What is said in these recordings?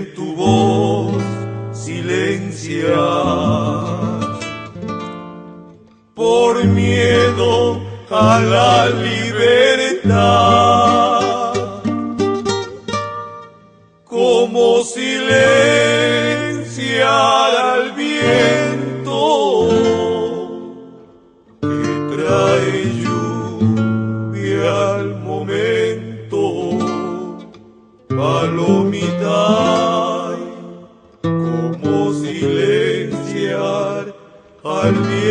quieren tu voz silenciar por miedo a la libertad, como silenciar al viento que trae lluvia al momento, palomita, como silenciar al viento.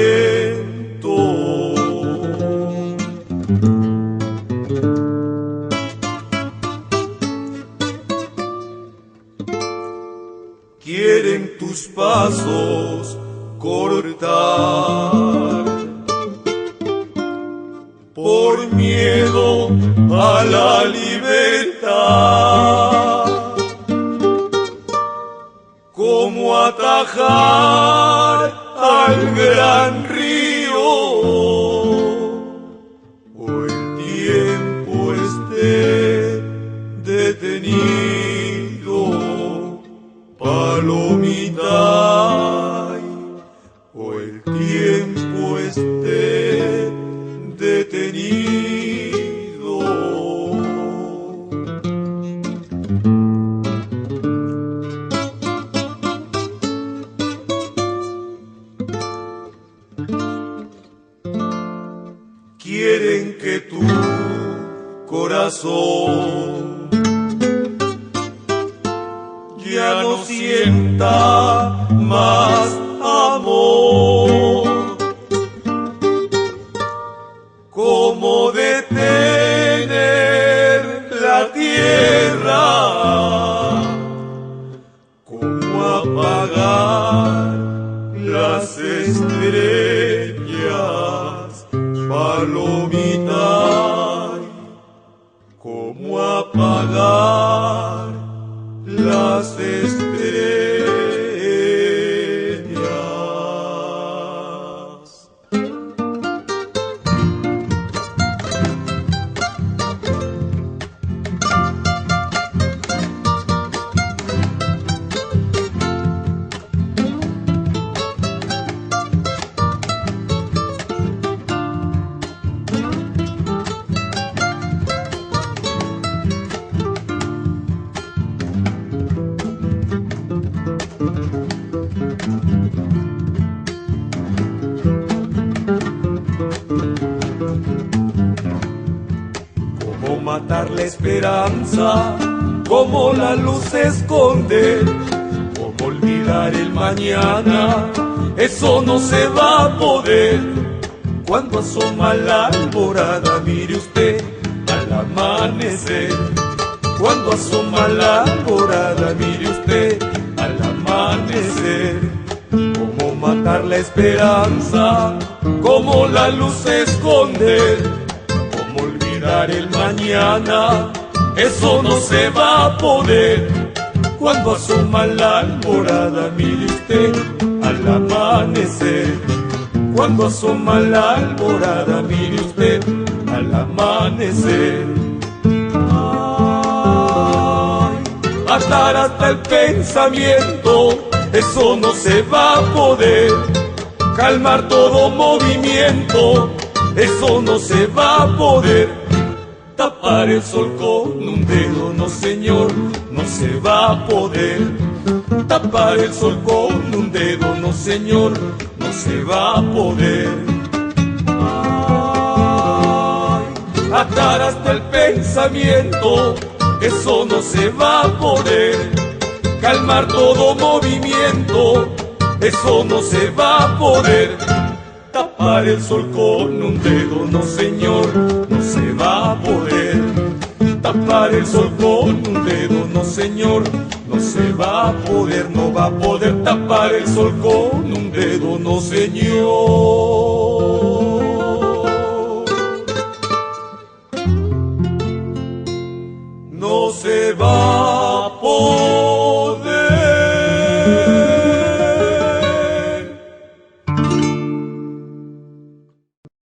Quieren tus pasos cortar por miedo a la libertad, como atajar al gran río, o el tiempo esté detenido, palomita, o el tiempo esté detenido. Quieren que tu corazón ya no sienta más amor, como detener la tierra, como apagar las estrellas, palomita, como apagar las estrellas. Cómo matar la esperanza, cómo la luz se esconde, cómo olvidar el mañana, eso no se va a poder. Cuando asoma la alborada, mire usted al amanecer. Cuando asoma la alborada, mire usted al amanecer. Cómo matar la esperanza, cómo la luz se esconde, cómo olvidar el mañana, eso no se va a poder. Cuando asoma la alborada, mire usted al amanecer. Cuando asoma la alborada, mire usted al amanecer. Ay, atar hasta el pensamiento, eso no se va a poder. Calmar todo movimiento, eso no se va a poder. Tapar el sol con un dedo, no señor, no se va a poder. Tapar el sol con un dedo, no señor, no se va a poder. Ay, atar hasta el pensamiento, eso no se va a poder. Calmar todo movimiento, eso no se va a poder. Tapar el sol con un dedo, no señor, no se va a poder. Tapar el sol con un dedo, no señor, no se va a poder, no va a poder tapar el sol con un dedo, no señor. No se va a poder.